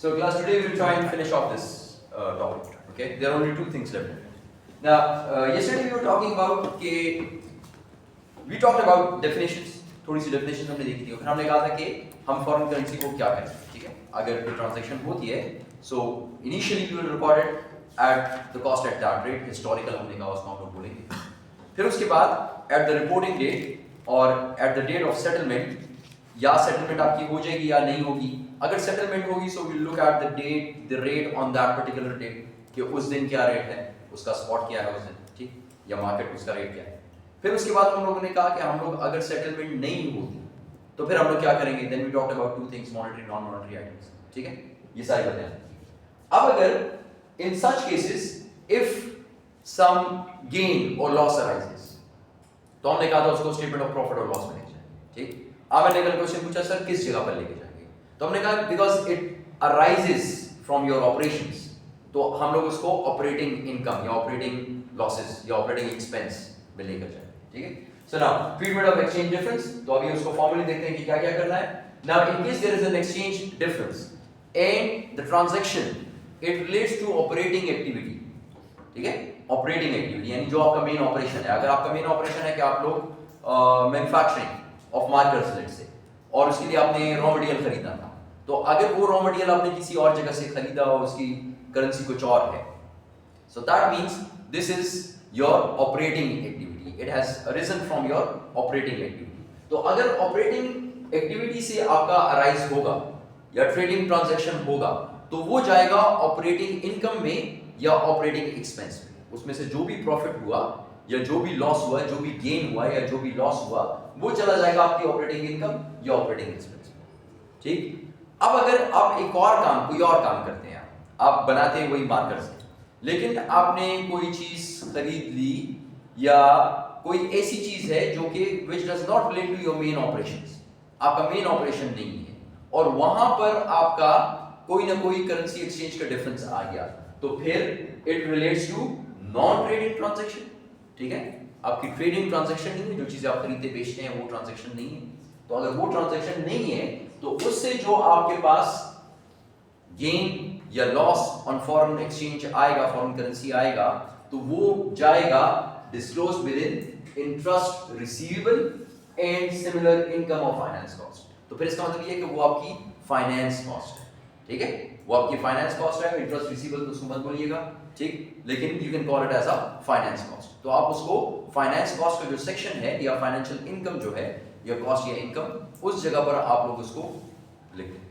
So class, today we will try and finish off this topic. Okay, there are only two things left. Now, yesterday we were talking about we talked about definitions. थोड़ी सी definitions हमने देखी थी. फिर हमने कहा था कि हम foreign currency को क्या करें, ठीक है? अगर कोई transaction होती है, so initially we will record it at the cost at that rate. Historical हमने कहा उसको हम लोग बोलेंगे. फिर उसके बाद at the reporting date और at the date of settlement, या settlement आपकी हो जाएगी या नहीं होगी. अगर settlement होगी, so we'll look at the date, the rate on that particular date, कि उस दिन क्या रेट है, उसका स्पॉट क्या है उस दिन, ठीक, या मार्केट उसका रेट क्या है. फिर उसके बाद हम लोगों ने कहा कि हम लोग अगर सेटलमेंट नहीं होती तो फिर हम लोग क्या करेंगे. Then we talked about two things, monetary non monetary items, ठीक है, ये सारी बातें. अब अगर in such cases if some gain और लॉस अराइजेस, तो हमने कहा था उसको स्टेटमेंट ऑफ प्रॉफिट और लॉस में लेके जाएंगे, ठीक. अब मैंने कल क्वेश्चन पूछा सर किस जगह पर लेके जाएंगे, तो हमने कहा because it arises from your operations, तो हम लोग उसको ऑपरेटिंग इनकम या ऑपरेटिंग लॉसेस या ऑपरेटिंग एक्सपेंस में लेकर जाएंगे, ठीक है. So now treatment of exchange difference, तो अभी उसको फॉर्मूले देखते हैं कि क्या क्या करना है. Now in case there is an exchange difference and the transaction it relates to operating activity, ठीक है, ऑपरेटिंग एक्टिविटी यानी जो आपका मेन ऑपरेशन है. अगर आपका मेन ऑपरेशन है कि आप लोग मैन्युफैक्चरिंग ऑफ मार्कर्स लेट से, और उसके लिए आपने रॉ मटेरियल खरीदना था, तो अगर वो रॉ मटेरियल आपने किसी और जगह से खरीदा और उसकी करेंसी कुछ और है, so that means this is your operating activity, it has arisen from your operating activity. तो अगर operating activity से आपका arise होगा या trading transaction होगा, तो वो जाएगा operating income में या operating expense में. उसमें से जो भी profit हुआ या जो भी loss हुआ, जो भी gain हुआ या जो भी loss हुआ, वो चला जाएगा आपकी operating income या operating expense में, ठीक. अब अगर आप एक और काम, कोई और काम करते हैं, आप बनाते हैं वही मार्कर से, लेकिन आपने कोई चीज खरीद ली या कोई ऐसी चीज है जो कि which does not relate to your main operations, आपका मेन ऑपरेशन नहीं है, और वहां पर आपका कोई ना कोई करेंसी एक्सचेंज का डिफरेंस आ गया, तो फिर it relates to non trading transaction, ठीक है. आपकी ट्रेडिंग ट्रांजैक्शन नहीं है, जो चीजें आप खरीदते बेचते हैं वो ट्रांजैक्शन नहीं है. तो अगर वो ट्रांजैक्शन नहीं है, तो उससे जो आपके पास गेन या लॉस ऑन फॉरेन एक्सचेंज आएगा, फॉरेन करेंसी आएगा, तो वो जाएगा disclose with in interest receivable and similar income of finance cost. तो फिर इसका मतलब ये है कि वो आपकी फाइनेंस कॉस्ट है, ठीक है, वो आपकी फाइनेंस कॉस्ट है. इंटरेस्ट रिसीवेबल तो उसको मत बोलिएगा, ठीक, लेकिन you can call it as a finance cost. तो आप उसको फाइनेंस कॉस्ट का जो सेक्शन है या फाइनेंशियल इनकम जो है या कॉस्ट या इनकम, उस जगह पर आप लोग उसको लिखते हैं,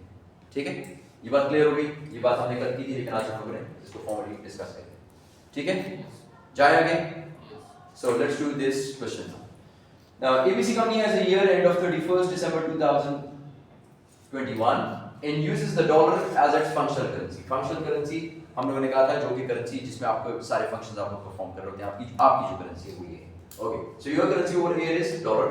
ठीक है. ये बात क्लियर हो गई. ये बात हमने कल की थी, लेकिन आज हम लोग इसको फॉर्मली डिस्कस करेंगे, ठीक है. जाए आगे. So let's do this question. Now ABC company has a year end of 31st December 2021 and uses the dollar as its functional currency. functional currency हम लोगों ने कहा था जो कि करेंसी जिसमें आपको सारे फंक्शंस आप लोग परफॉर्म कर रहे होते हैं, आपकी जो करेंसी है वो ये है. Okay, so your currency over here is dollar.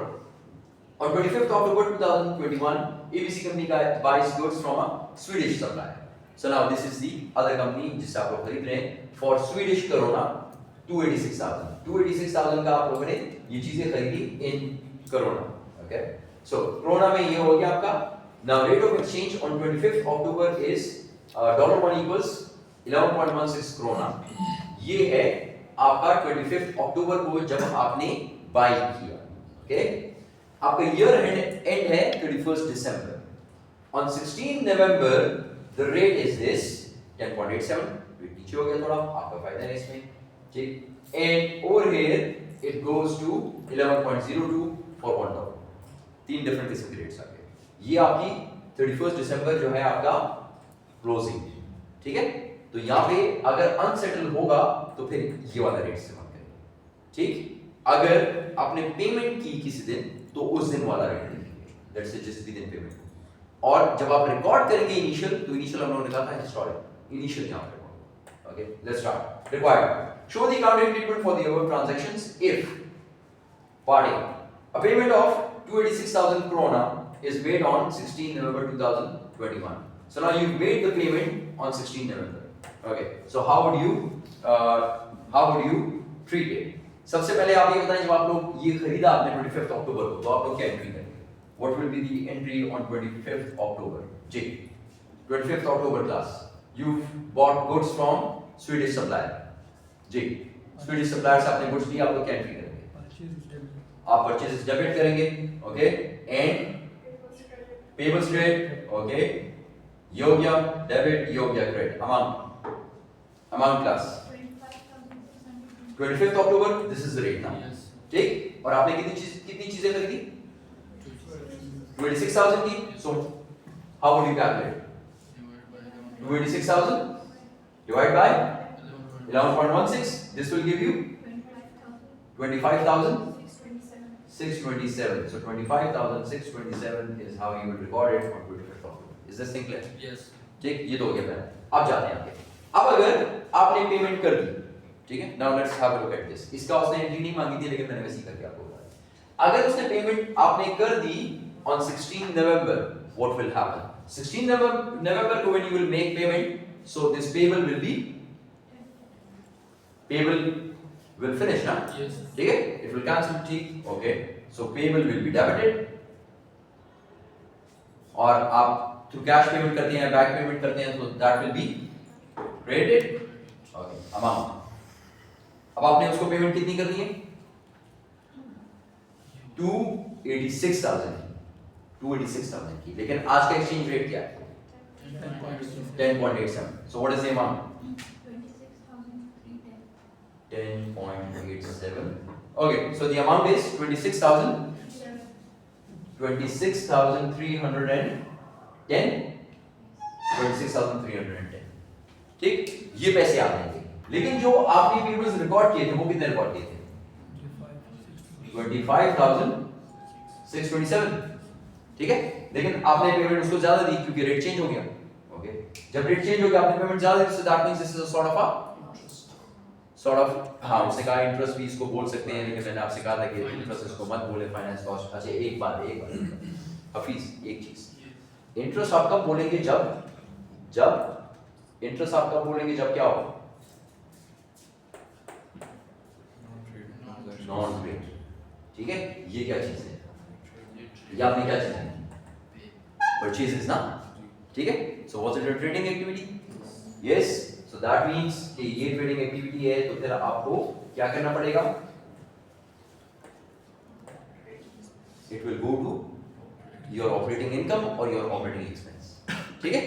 On 25th October 2021, ABC company buys goods from a Swedish supplier. So now this is the other company जिससे आप लोग खरीद रहे हैं for Swedish krona 286,000. 286,000 का आप लोगों ने ये चीजें खरीदी in krona. Okay, so krona में ये हो गया आपका. Now rate of exchange on 25th October is $1 equals 11.16 krona. ये है आपका 25th October को जब आपने buy किया. Okay. आपका ईयर एंड है 31st December. On 16 November the rate is this 10.87. Rate नीचे हो गया थोड़ा, आपका फायदा है इसमें, ठीक. And over here it goes to 11.02 for $1. तीन डिफरेंट किस्म के रेट्स आ गए. ये आपकी 31st December जो है आपका क्लोजिंग, ठीक है. तो यहाँ पे अगर अनसेटल होगा तो फिर ये वाला रेट इस्तेमाल करेंगे, ठीक. अगर आपने पेमेंट की किसी दिन तो उस दिन वाला रेट लिखेंगे, लेट्स से जिस भी दिन पेमेंट. और जब आप रिकॉर्ड करेंगे इनिशियल, तो इनिशियल हम लोगों ने कहा था हिस्टोरिक, इनिशियल यहां पे. Okay, let's start. Required show the accounting treatment for the above transactions if party a payment of 286,000 krona is made on 16 November 2021. So now you've made the payment on 16 November. Okay, so how would you treat it? सबसे पहले आप ये बताएं, जब आप लोग ये खरीदा आपने 25th अक्टूबर को, तो आप लोग क्या एंट्री करेंगे? What will be the entry on 25th October? Ji, 25th October class. You've bought goods from Swedish supplier. Ji, Swedish supplier से आपने goods लिए, आप लोग क्या एंट्री करेंगे? आप purchases डेबिट करेंगे, okay? And payables credit, okay? योग्य डेबिट, योग्य credit. Amount class. 25th October. This is the rate now. ठीक? और आपने कितनी चीजें खरीदी? 26,000 की. So how would you calculate? 26,000 divided by 11.16. This will give you 25,627. So 25,627 is how you will record it on 25th October. Is this thing clear? Yes. ठीक, ये तो हो गया पहले. अब जाते हैं आगे. अब अगर आपने पेमेंट कर दी, ठीक है? Now let's have a look at this. इसका उसने एंट्री नहीं मांगी थी, लेकिन मैंने वैसे ही करके आपको बताया. अगर उसने पेमेंट आपने कर दी on 16 November, what will happen? 16 November को when you will make payment, so this payable will finish, ना? Yes. ठीक है? It will cancel, ठीक? Okay. So payable will be debited. और आप through cash payment करते हैं, back payment करते हैं, so that will be credited. Okay. Amount. अब आपने उसको पेमेंट कितनी करनी है? 286,000 की. लेकिन आज का एक्सचेंज रेट क्या है? 10.87. So what is the amount? 10.87. Okay, so the amount is 26,310. ठीक, ये पैसे आ जाएंगे. लेकिन जो आपने पेमेंट्स रिकॉर्ड किए थे वो कितने रिकॉर्ड किए थे? 25,627. ठीक है, लेकिन आपने पेमेंट उसको ज्यादा दी क्योंकि रेट चेंज हो गया. ओके, जब रेट चेंज हो गया आपने पेमेंट ज्यादा दी, so that means this is a sort of हाँ, उसने कहा इंटरेस्ट भी इसको बोल सकते हैं, लेकिन मैंने आपसे कहा था कि इंटरेस्ट इसको मत बोले, फाइनेंस कॉस्ट. अच्छा, एक बात हफीज, एक चीज, इंटरेस्ट आप कब बोलेंगे? जब इंटरेस्ट आप कब बोलेंगे? जब क्या हो? Non trade. ठीक है, ये क्या चीज है? ये आपने क्या चीज है? परचेजेस ना. ठीक है, so what's it? Trading activity. Yes, so that means कि ये ट्रेडिंग एक्टिविटी है, तो फिर आपको क्या करना पड़ेगा? It will go to your operating income और योर ऑपरेटिंग एक्सपेंस. ठीक है,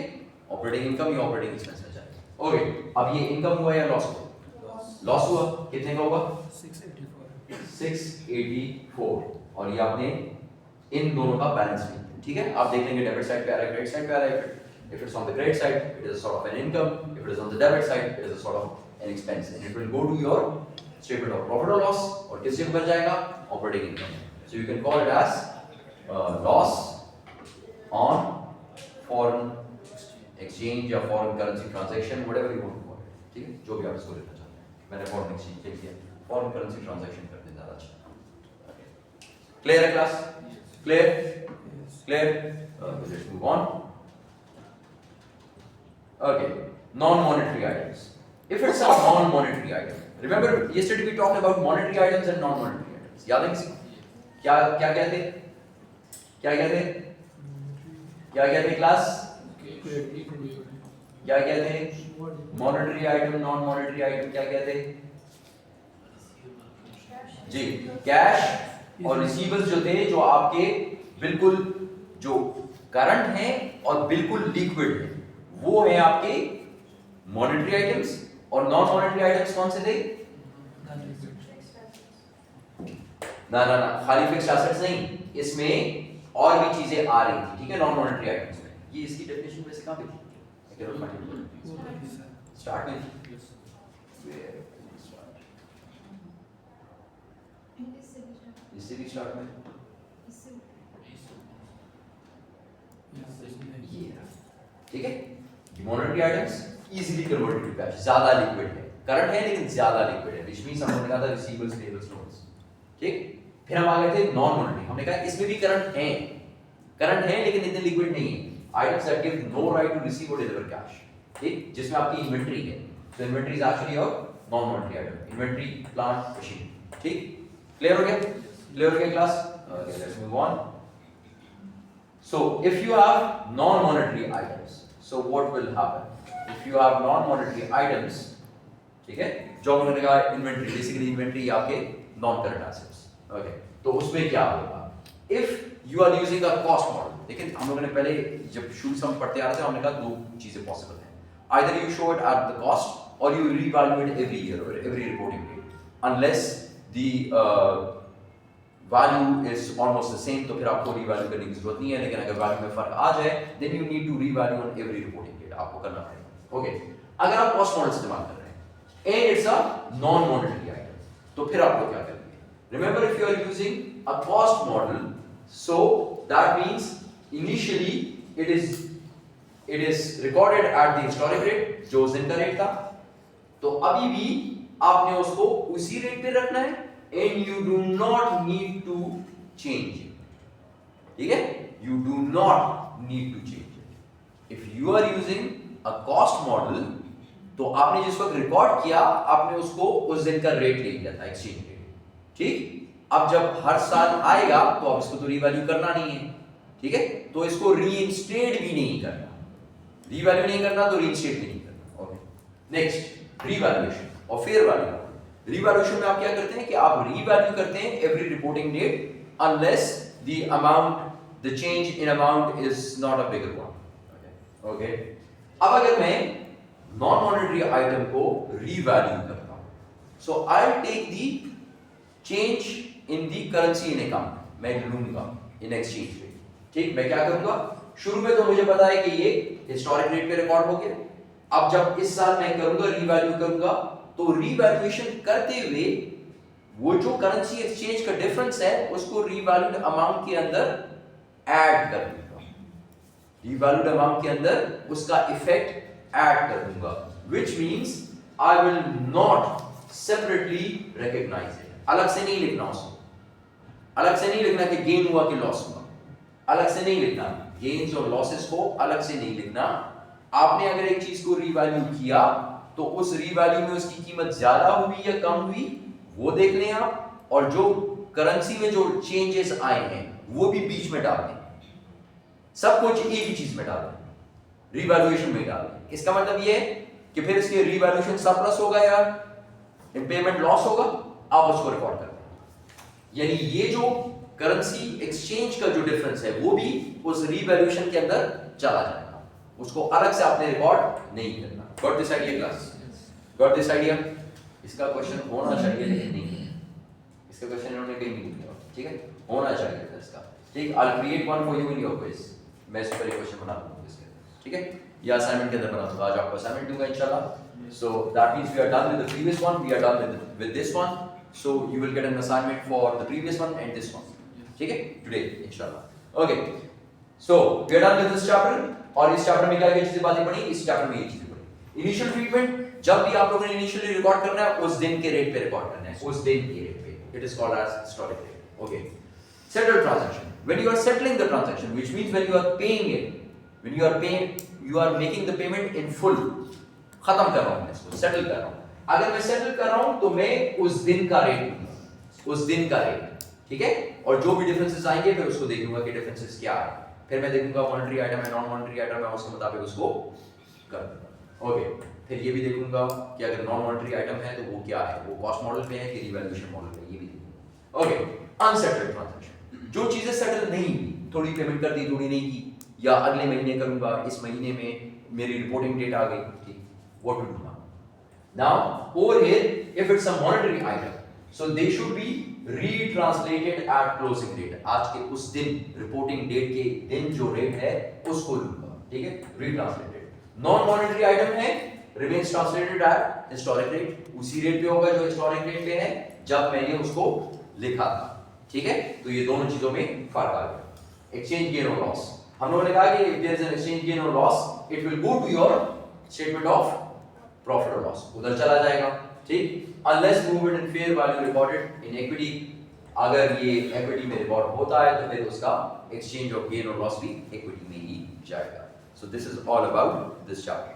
ऑपरेटिंग इनकम या ऑपरेटिंग एक्सपेंस में जाएगा. ओके, अब ये इनकम हुआ या लॉस हुआ? लॉस हुआ. कितने का होगा? 684. और ये आपने इन दोनों का बैलेंस लिया. ठीक है, आप देख लेंगे डेबिट साइड पे आ रहा है, क्रेडिट साइड पे आ रहा है. If it's on the credit side, it is a sort of an income. If it is on the debit side, it is a sort of an expense, and it will go to your statement of profit or loss. और किस चीज पर जाएगा? Operating income. So you can call it as loss on foreign exchange या foreign currency transaction, whatever you want to call it. ठीक है, जो भी आप इसको लेना चाहते हैं. मैंने foreign exchange लिख दिया. Foreign currency transaction करते ज़्यादा अच्छा. Clear है class? Clear? Let's move on. Okay, non-monetary items. If it's a non-monetary item, remember yesterday we talked about monetary items and non-monetary items. याद है किसी? क्या कहते? क्लास? क्या कहते? Monetary item, non-monetary item क्या कहते? जी, कैश और रिसीवेबल्स जो थे, जो आपके बिल्कुल जो करंट हैं और बिल्कुल लिक्विड हैं, वो है आपके मॉनेटरी आइटम्स. और नॉन मॉनेटरी आइटम्स कौन से थे? ना, खाली फिक्स्ड एसेट्स नहीं, इसमें और भी चीजें आ रही थी. ठीक है, नॉन मॉनेटरी आइटम्स में. ये इसकी डेफिनेशन वैसे कहां पे थी? स्टार्ट में थी. इससे भी स्टार्ट में. ठीक है, monetary items easily converted to cash, ज्यादा लिक्विड है. करंट है लेकिन ज्यादा लिक्विड है, विच मींस हमने कहा था रिसीवेबल्स, पेबल्स, लोन्स. ठीक, फिर हम आ गए थे नॉन मॉनेटरी. हमने कहा इसमें भी करंट है लेकिन इतने लिक्विड नहीं है. Items that give no right to receive और डिलीवर कैश. ठीक, जिसमें आपकी इन्वेंटरी है. तो inventory is actually your non monetary item. Inventory, plant, machine. ठीक, क्लियर हो गया class? Let's move on. So if you have non-monetary items, so what will happen if you have non monetary items, ठीक है, जो हमने कहा inventory, basically inventory आपके non current assets, okay, तो उसमें क्या होगा if you are using a cost model. लेकिन हम लोगों ने पहले जब शुरू से हम पढ़ते आ रहे थे हमने कहा दो चीजें पॉसिबल हैं, either you show it at the cost और यू रीवैल्यूएट एवरी ईयर और every reporting date, unless the value is almost the same, तो फिर आपको रीवैल्यू करने की जरूरत नहीं है। लेकिन अगर वैल्यू में फर्क आ जाए then you need to revalue on every reporting date, आपको करना पड़ेगा, ओके। अगर आप कॉस्ट मॉडल इस्तेमाल कर रहे हैं and it's a non monetary item, तो फिर आपको क्या करना है, remember if you are using a cost model, so that means initially it is recorded at the historic rate, जो उस दिन का रेट था, तो अभी भी आपने उसको उसी रेट पे रखना है and you do not need to change it, ठीक है, you do not need to change it if you are using a cost model। तो आपने जिस वक्त रिकॉर्ड किया आपने उसको उस दिन का रेट ले लिया था, एक्सचेंज रेट, ठीक। अब जब हर साल आएगा तो अब इसको तो रीवैल्यू करना नहीं है, ठीक है, तो इसको रीइंस्टेट भी नहीं करना, रीवैल्यू नहीं करना तो रीइंस्टेट भी नहीं करना, ओके। नेक्स्ट रीवैल्यूएशन और फेयर वैल्यू। रीवैल्यूएशन में आप क्या करते हैं कि आप रीवैल्यू करते हैं every reporting date unless the amount, the change in amount is not a bigger one, okay. अब अगर मैं नॉन मॉनेटरी आइटम को रीवैल्यू करता हूं, so I will take the change in the currency in account, मैं लूंगा in exchange rate, ठीक। मैं क्या करूंगा, शुरू में तो मुझे पता है कि ये हिस्टोरिक रेट पे रिकॉर्ड हो गया, अब जब इस साल मैं करूंगा रीवैल्यू करूंगा तो रीवैल्यूएशन करते हुए वो जो करेंसी एक्सचेंज का डिफरेंस है उसको रीवैल्यूड अमाउंट के अंदर ऐड कर दूंगा, रीवैल्यूड अमाउंट के अंदर उसका इफेक्ट ऐड कर दूंगा, which means I will not separately recognise it, अलग से नहीं लिखना उसको, अलग से नहीं लिखना कि गेन हुआ कि लॉस हुआ, अलग से नहीं लिखना, गेन्स और लॉसेस को अलग से नहीं लिखना। आपने अगर एक चीज को रीवैल्यू किया तो उस रीवैल्यू में उसकी कीमत ज्यादा हुई या कम हुई वो देख लें आप, और जो करेंसी में जो चेंजेस आए हैं वो भी बीच में डाल दें, सब कुछ एक ही चीज में डाल दें, रीवैल्यूएशन में डाल दें। इसका मतलब ये है कि फिर इसके रीवैल्यूएशन सरप्लस होगा या इम्पेयरमेंट लॉस होगा, आप उसको रिकॉर्ड कर दें, यानी ये जो करेंसी एक्सचेंज का जो डिफरेंस है वो भी उस रीवैल्यूएशन के अंदर चला जाएगा, उसको अलग से आपने रिकॉर्ड नहीं करना। Got this idea class? Got this idea? इसका क्वेश्चन होना चाहिए लेकिन नहीं है, इसका क्वेश्चन इन्होंने कहीं नहीं दिया, ठीक है, होना चाहिए था इसका, ठीक। I will create one for you in your quiz, मैं इस पर एक क्वेश्चन बना दूंगा इसके, ठीक है, या असाइनमेंट के अंदर बना दूंगा, आज आपको असाइनमेंट दूंगा इंशाल्लाह। So that means we are done with the previous one, we are done with this one, so you will get an assignment for the previous one and this one, ठीक है, टुडे इंशाल्लाह, okay. So we are done with this chapter, और इस chapter में क्या क्या चीजें बातें पढ़ी, इस चैप्टर में ये चीजें पढ़ी। इनिशियल ट्रीटमेंट, जब भी आप लोगों ने इनिशियली रिकॉर्ड करना है उस दिन के रेट पे रिकॉर्ड करना है, उस दिन के रेट पे, it is called as historic rate, okay. Settle transaction, when you are settling the transaction, which means when you are paying it, when you are paying, you are making the payment in full, खत्म कर रहा हूं मैं इसको, settle कर रहा हूं। अगर मैं सेटल कर रहा हूं तो मैं उस दिन का रेट दूंगा, उस दिन का रेट, ठीक है, और जो भी डिफरेंसेस आएंगे फिर उसको देखूंगा कि डिफरेंसेस क्या है, फिर मैं देखूंगा मॉनेटरी आइटम है, नॉन मॉनेटरी आइटम है, उसके मुताबिक उसको कर दूंगा, ओके। फिर ये भी देखूंगा कि अगर नॉन मॉनेटरी आइटम है तो वो क्या है, वो कॉस्ट मॉडल पे है कि रिवैल्यूएशन मॉडल पे, ये भी देखूंगा, ओके। अनसेटल्ड ट्रांजैक्शन, जो चीजें सेटल नहीं हुई, थोड़ी पेमेंट कर दी थोड़ी नहीं की, या अगले महीने करूंगा, इस महीने में मेरी रिपोर्टिंग डेट आ गई, ठीक, what to do now over here, if it's a monetary item, so they should be retranslated at closing date, आज के उस दिन रिपोर्टिंग डेट के दिन जो रेट है उसको लूंगा, ठीक है, retranslated। नॉन मॉनेटरी आइटम है, remains translated at historic rate, उसी रेट पे होगा जो हिस्टोरिक रेट पे है जब मैंने उसको लिखा था, ठीक है। तो ये दोनों चीजों में फर्क आ गया। एक्सचेंज गेन और लॉस, हम लोगों ने कहा कि if there is an exchange gain or loss, it will go to your statement of profit or loss, उधर चला जाएगा, ठीक। Unless movement in fair value recorded in equity, अगर ये equity में रिकॉर्ड होता है तो फिर उसका exchange of gain or loss भी equity में ही जाएगा। So this is all about this chapter.